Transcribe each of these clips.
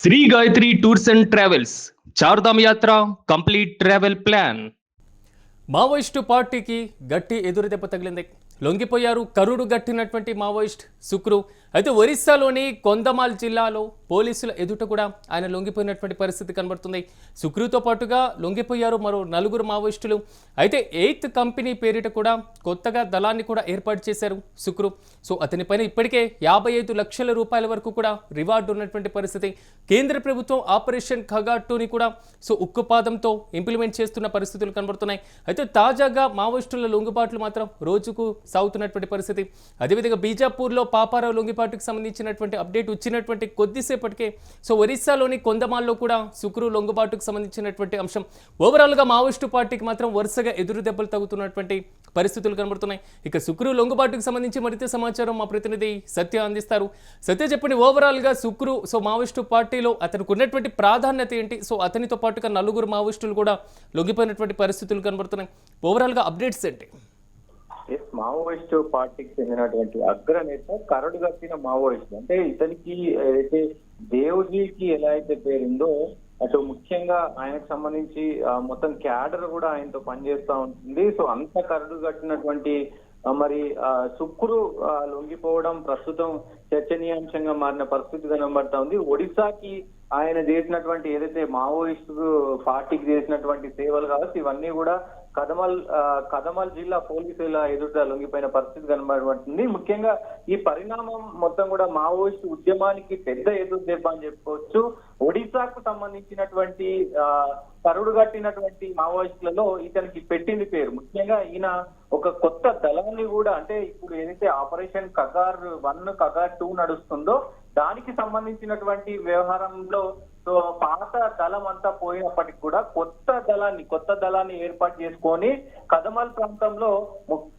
Shri Gayatri tours and travels Chardham యాత్ర complete travel plan. Maoist పార్టీకి గట్టి ఎదురుదెబ్బ తగిలింది. లొంగిపోయారు కరుడు గట్టినటువంటి మావోయిస్ట్ సుక్రు. అయితే ఒరిస్సాలోని కొందమాల్ జిల్లాలో పోలీసుల ఎదుట కూడా ఆయన లొంగిపోయినటువంటి పరిస్థితి కనబడుతుంది. సుక్రుతో పాటుగా లొంగిపోయారు మరో 4 మావోయిస్టులు. అయితే 8th కంపెనీ పేరిట కూడా కొత్తగా దళాన్ని కూడా ఏర్పాటు చేశారు సుక్రు. సో అతనిపైన ఇప్పటికే 55 లక్షల రూపాయల వరకు కూడా రివార్డు ఉన్నటువంటి పరిస్థితి. కేంద్ర ప్రభుత్వం ఆపరేషన్ ఖగా 2ని కూడా ఉక్కుపాదంతో ఇంప్లిమెంట్ చేస్తున్న పరిస్థితులు కనబడుతున్నాయి. అయితే తాజాగా మావోయిస్టుల లొంగుబాట్లు మాత్రం రోజుకు సాగుతున్నటువంటి పరిస్థితి. అదేవిధంగా బీజాపూర్లో పాపారావు లొంగిపాటుకు సంబంధించినటువంటి అప్డేట్ వచ్చినటువంటి కొద్దిసేపటికే ఒరిస్సాలోని కొందమాల్లో కూడా సుక్రు లొంగుబాటుకు సంబంధించినటువంటి అంశం. ఓవరాల్గా మావోయిస్టు పార్టీకి మాత్రం వరుసగా ఎదురు దెబ్బలు తగ్గుతున్నటువంటి పరిస్థితులు కనబడుతున్నాయి. ఇక సుక్రు లొంగుబాటుకు సంబంధించి మరింత సమాచారం మా ప్రతినిధి సత్య అందిస్తారు. సత్య చెప్పండి, ఓవరాల్గా సుక్రు మావోయిస్టు పార్టీలో అతనికి ఉన్నటువంటి ప్రాధాన్యత ఏంటి? అతనితో పాటుగా 4 మావోయిస్టులు కూడా లొంగిపోయినటువంటి పరిస్థితులు కనబడుతున్నాయి. ఓవరాల్గా అప్డేట్స్ ఏంటి? మావోయిస్టు పార్టీకి చెందినటువంటి అగ్రనేత కరడు గట్టిన మావోయిస్టు. అంటే ఇతనికి అయితే దేవ్జీకి ఎలా అయితే పేరుందో అటు ముఖ్యంగా ఆయనకు సంబంధించి మొత్తం క్యాడర్ కూడా ఆయనతో పనిచేస్తూ ఉంటుంది. సో అంత కరడు కట్టినటువంటి మరి సుక్రు లొంగిపోవడం ప్రస్తుతం చర్చనీయాంశంగా మారిన పరిస్థితి కనబడతా ఉంది. ఒడిశాకి ఆయన చేసినటువంటి ఏదైతే మావోయిస్టు పార్టీకి చేసినటువంటి సేవలు కావచ్చు, ఇవన్నీ కూడా కదమల్ జిల్లా పోలీసుల ఎదుట లొంగిపోయిన పరిస్థితి కనబడుతుంది. ముఖ్యంగా ఈ పరిణామం మొత్తం కూడా మావోయిస్టు ఉద్యమానికి పెద్ద ఎదురు దెబ్బ అని చెప్పుకోవచ్చు. ఒడిశాకు సంబంధించినటువంటి కరుడు కట్టినటువంటి మావోయిస్టులలో ఇతనికి పెట్టింది పేరు. ముఖ్యంగా ఈయన ఒక కొత్త దళాన్ని కూడా, అంటే ఇప్పుడు ఏదైతే ఆపరేషన్ కగార్ 1 కగార్ 2 నడుస్తుందో దానికి సంబంధించినటువంటి వ్యవహారంలో పాత దళం అంతా పోయినప్పటికీ కూడా కొత్త దళాన్ని ఏర్పాటు చేసుకొని కదమల్ ప్రాంతంలో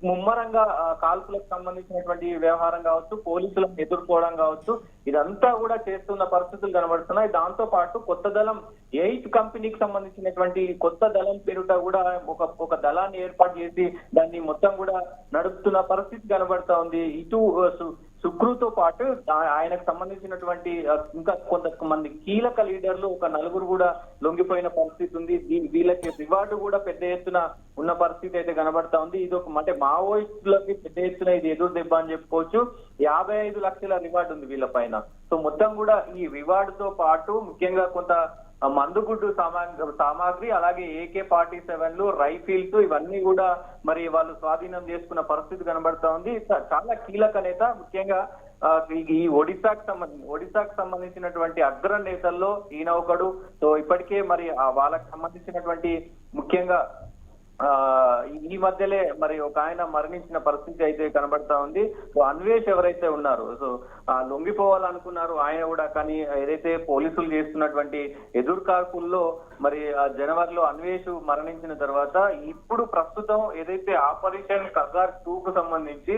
ముమ్మరంగా కాల్పులకు సంబంధించినటువంటి వ్యవహారం కావచ్చు, పోలీసులను ఎదుర్కోవడం కావచ్చు, ఇదంతా కూడా చేస్తున్న పరిస్థితులు కనబడుతున్నాయి. దాంతో పాటు కొత్త దళం 8th కంపెనీకి సంబంధించినటువంటి కొత్త దళం పేరుట కూడా ఒక దళాన్ని ఏర్పాటు చేసి దాన్ని మొత్తం కూడా నడుపుతున్న పరిస్థితి కనబడతా ఉంది. ఇటు సుక్రుతో పాటు ఆయనకు సంబంధించినటువంటి ఇంకా కొంతమంది కీలక లీడర్లు ఒక 4 కూడా లొంగిపోయిన పరిస్థితి ఉంది. వీళ్ళకి రివార్డు కూడా పెద్ద ఎత్తున ఉన్న పరిస్థితి అయితే కనబడతా ఉంది. ఇది అంటే మావోయిస్టులకి పెద్ద ఎత్తున ఇది ఎదురు దెబ్బ అని చెప్పుకోవచ్చు. 55 లక్షల రివార్డు ఉంది వీళ్ళ పైన. సో మొత్తం కూడా ఈ రివార్డుతో పాటు ముఖ్యంగా కొంత మందుగుడ్డు సామాగ్రి, అలాగే AK-47లు, రైఫిల్స్, ఇవన్నీ కూడా మరి వాళ్ళు స్వాధీనం చేసుకున్న పరిస్థితి కనబడతా ఉంది. చాలా కీలక నేత. ముఖ్యంగా ఈ ఒడిశాకు సంబంధించినటువంటి అగ్ర నేతల్లో ఈయన ఒకడు. సో ఇప్పటికే మరి వాళ్ళకి సంబంధించినటువంటి ముఖ్యంగా ఈ మధ్యలే మరి ఒక ఆయన మరణించిన పరిస్థితి అయితే కనబడతా ఉంది. సో అన్వేష్ ఎవరైతే ఉన్నారో లొంగిపోవాలనుకున్నారు ఆయన కూడా, కానీ ఏదైతే పోలీసులు చేస్తున్నటువంటి ఎదురుకాల్పుల్లో మరి జనవరిలో అన్వేష్ మరణించిన తర్వాత ఇప్పుడు ప్రస్తుతం ఏదైతే ఆపరేషన్ కగార్ 2కు సంబంధించి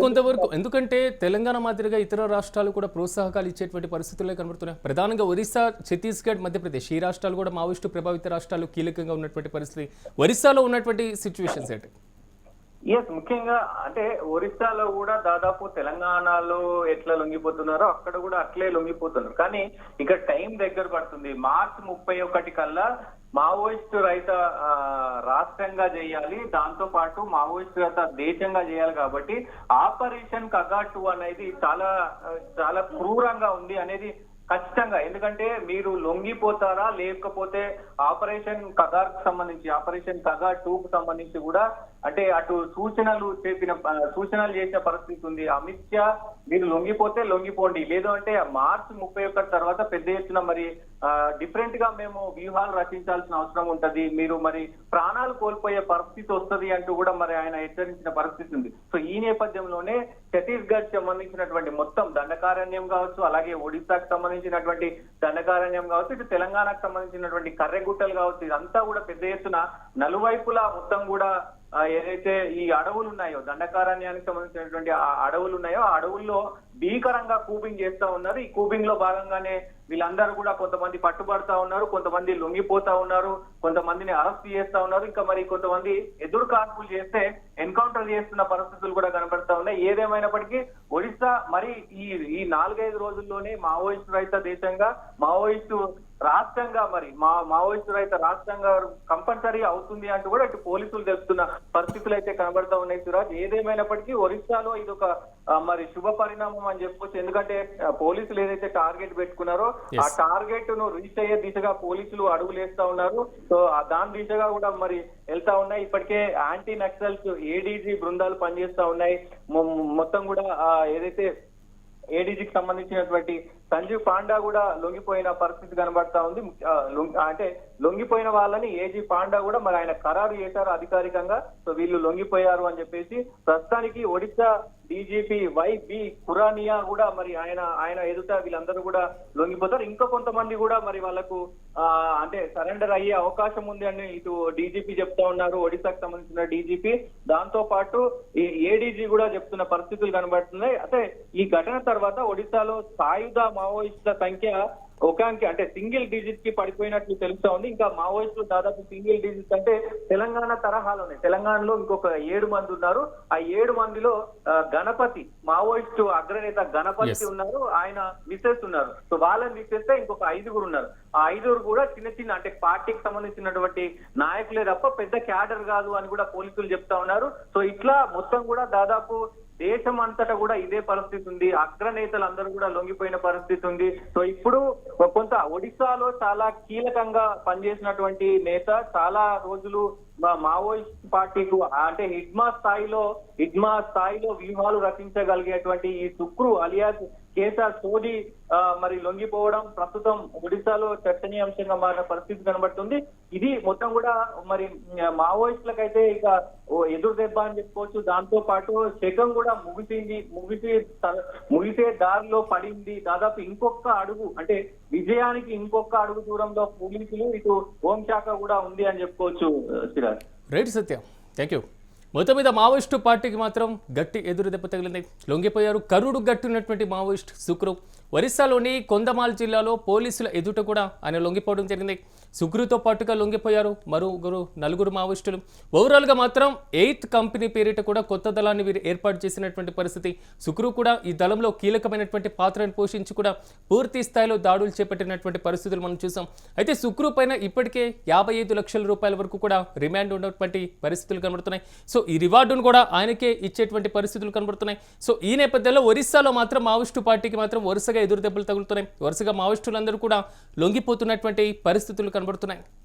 కొంతవరకు, ఎందుకంటే తెలంగాణ మాదిరిగా ఇతర రాష్ట్రాలు కూడా ప్రోత్సాహకాలు ఇచ్చేటువంటి పరిస్థితులే కనబడుతున్నాయి. ప్రధానంగా ఒరిస్సా, ఛత్తీస్గఢ్, మధ్యప్రదేశ్ ఈ రాష్ట్రాలు కూడా మావోయిస్టు ప్రభావిత రాష్ట్రాలు కీలకంగా ఉన్నటువంటి పరిస్థితి. ఒరిస్సాలో ఉన్నటువంటి సిచ్యువేషన్స్ ఏంటి? ముఖ్యంగా అంటే ఒరిస్సాలో కూడా దాదాపు తెలంగాణలో ఎట్లా లొంగిపోతున్నారో అక్కడ కూడా అట్లే లొంగిపోతున్నారు. కానీ ఇక టైం దగ్గర పడుతుంది. మార్చి 31 కల్లా మావోయిస్టు రహిత రాష్ట్రంగా చేయాలి, దాంతో పాటు మావోయిస్టు రహిత దేశంగా చేయాలి. కాబట్టి ఆపరేషన్ కగా 2 అనేది చాలా క్రూరంగా ఉంది అనేది ఖచ్చితంగా. ఎందుకంటే మీరు లొంగిపోతారా లేకపోతే ఆపరేషన్ కగార్కు సంబంధించి, ఆపరేషన్ కగా 2కు సంబంధించి కూడా అంటే అటు సూచనలు చేసిన పరిస్థితి ఉంది. అమిత్ షా మీరు లొంగిపోతే లొంగిపోండి, లేదు అంటే మార్చి 31 తర్వాత పెద్ద ఎత్తున మరి డిఫరెంట్ గా మేము వ్యూహాలు రచించాల్సిన అవసరం ఉంటది, మీరు మరి ప్రాణాలు కోల్పోయే పరిస్థితి వస్తుంది అంటూ కూడా మరి ఆయన హెచ్చరించిన పరిస్థితి ఉంది. సో ఈ నేపథ్యంలోనే ఛత్తీస్గఢ్ సంబంధించినటువంటి మొత్తం దండకారణ్యం కావచ్చు, అలాగే ఒడిశాకు సంబంధించినటువంటి దండకారణ్యం కావచ్చు, ఇటు తెలంగాణకు సంబంధించినటువంటి కర్రెగుట్టలు కావచ్చు, ఇదంతా కూడా పెద్ద ఎత్తున నలువైపులా మొత్తం కూడా ఏదైతే ఈ అడవులు ఉన్నాయో, దండకారణ్యానికి సంబంధించినటువంటి ఆ అడవులు ఉన్నాయో, ఆ అడవుల్లో భీకరంగా కూబింగ్ చేస్తా ఉన్నారు. ఈ కూబింగ్ లో భాగంగానే వీళ్ళందరూ కూడా కొంతమంది పట్టుబడతా ఉన్నారు, కొంతమంది లొంగిపోతా ఉన్నారు, కొంతమందిని అరెస్ట్ చేస్తా ఉన్నారు, ఇంకా మరి కొంతమంది ఎదురు కాల్పులు చేస్తే ఎన్కౌంటర్ చేస్తున్న పరిస్థితులు కూడా కనబడతా ఉన్నాయి. ఏదేమైనప్పటికీ ఒడిశా మరి ఈ 4-5 రోజుల్లోనే మావోయిస్టు రహిత దేశంగా, మావోయిస్టు రాష్ట్రంగా మరి మావోయిస్టు రహిత రాష్ట్రంగా కంపల్సరీ అవుతుంది అంటూ కూడా ఇటు పోలీసులు తెలుపుతున్న పరిస్థితులు అయితే కనబడతా ఉన్నాయి సురాజ్. ఏదేమైనప్పటికీ ఒరిస్సాలో ఇది ఒక మరి శుభ పరిణామం అని చెప్పొచ్చు. ఎందుకంటే పోలీసులు ఏదైతే టార్గెట్ పెట్టుకున్నారో ఆ టార్గెట్ ను రీచ్ అయ్యే దిశగా పోలీసులు అడుగులేస్తా ఉన్నారు. సో దాని దిశగా కూడా మరి వెళ్తా ఉన్నాయి. ఇప్పటికే యాంటీ నక్సల్స్ ఏడీజీ బృందాలు పనిచేస్తా ఉన్నాయి. మొత్తం కూడా ఏదైతే ఏడీజీకి సంబంధించినటువంటి సంజీవ్ పాండా కూడా లొంగిపోయిన పరిస్థితి కనబడతా ఉంది. అంటే లొంగిపోయిన వాళ్ళని ఏజీ పాండా కూడా మరి ఆయన ఖరారు చేశారు అధికారికంగా. సో వీళ్ళు లొంగిపోయారు అని చెప్పేసి ప్రస్తుతానికి ఒడిశా డీజీపీ వైబి ఖురానియా కూడా మరి ఆయన ఎదుట వీళ్ళందరూ కూడా లొంగిపోతారు. ఇంకా కొంతమంది కూడా మరి వాళ్ళకు అంటే సరెండర్ అయ్యే అవకాశం ఉంది అని ఇటు డీజీపీ చెప్తా ఉన్నారు, ఒడిశాకు సంబంధించిన డీజీపీ. దాంతో పాటు ఈ ఏడీజీ కూడా చెప్తున్న పరిస్థితులు కనబడుతున్నాయి. అంటే ఈ ఘటన తర్వాత ఒడిశాలో సాయుధ మావోయిస్టుల సంఖ్య అంటే సింగిల్ డిజిట్ కి పడిపోయినట్లు తెలుస్తా ఉంది. ఇంకా మావోయిస్టులు దాదాపు సింగిల్ డిజిట్ అంటే తెలంగాణ తరహాలోనే, తెలంగాణలో ఇంకొక 7 మంది ఉన్నారు. ఆ 7 మందిలో గణపతి మావోయిస్టు అగ్రనేత గణపతి ఉన్నారు, ఆయన మిసెస్ ఉన్నారు. సో వాళ్ళని తీసేస్తే ఇంకొక 5గురు ఉన్నారు. ఆ 5గురు కూడా చిన్న అంటే పార్టీకి సంబంధించినటువంటి నాయకులే తప్ప పెద్ద క్యాడర్ కాదు అని కూడా పోలీసులు చెప్తా ఉన్నారు. సో ఇట్లా మొత్తం కూడా దాదాపు దేశం అంతటా కూడా ఇదే పరిస్థితి ఉంది. అగ్రనేతలందరూ కూడా లొంగిపోయిన పరిస్థితి ఉంది. సో ఇప్పుడు కొంత ఒడిశాలో చాలా కీలకంగా పనిచేసినటువంటి నేత, చాలా రోజులు మావోయిస్ట్ పార్టీకు అంటే హిడ్మా స్థాయిలో వ్యూహాలు రచించగలిగేటువంటి ఈ సుక్రు అలియాస్ కేసా సోది మరి లొంగిపోవడం ప్రస్తుతం ఒడిశాలో చర్చనీయాంశంగా మారిన పరిస్థితి కనబడుతుంది. ఇది మొత్తం కూడా మరి మావోయిస్టులకైతే ఇక ఎదురు దెబ్బ అని చెప్పుకోవచ్చు. దాంతో పాటు శకం కూడా ముగిసే దారిలో పడింది. దాదాపు ఇంకొక అడుగు అంటే విజయానికి ఇంకొక అడుగు దూరంలో పోలీసులు, ఇటు హోంశాఖ కూడా ఉంది అని చెప్పుకోవచ్చు. Siraj right Satya, thank you. మొత్తం మీద మావోయిస్టు పార్టీకి మాత్రం గట్టి ఎదురు దెబ్బ తగిలింది. లొంగిపోయారు కరుడు గట్టినటువంటి మావోయిస్ట్ సుక్రు. ఒరిస్సాలోని కొందమాల్ జిల్లాలో పోలీసుల ఎదుట కూడా ఆయన లొంగిపోవడం జరిగింది. సుక్రుతో పాటుగా లొంగిపోయారు నలుగురు మావోయిస్టులు. ఓవరాల్గా మాత్రం 8th కంపెనీ పేరిట కూడా కొత్త దళాన్ని వీరు ఏర్పాటు చేసినటువంటి పరిస్థితి. సుక్రు కూడా ఈ దళంలో కీలకమైనటువంటి పాత్రను పోషించి కూడా పూర్తి స్థాయిలో దాడులు చేపట్టినటువంటి పరిస్థితులు మనం చూసాం. అయితే సుక్రు పైన ఇప్పటికే 55 లక్షల రూపాయల వరకు కూడా రిమాండ్ ఉన్నటువంటి పరిస్థితులు కనబడుతున్నాయి. సో ఈ రివార్డును కూడా ఆయనకే ఇచ్చేటువంటి పరిస్థితులు కనబడుతున్నాయి. సో ఈ నేపథ్యంలో ఒరిస్సాలో మాత్రం మావోయిస్టు పార్టీకి మాత్రం వరుసగా ఎదురు దెబ్బలు తగులుతున్నాయి. వరుసగా మావోయిస్టులందరూ కూడా లొంగిపోతున్నటువంటి పరిస్థితులు కనబడుతున్నాయి.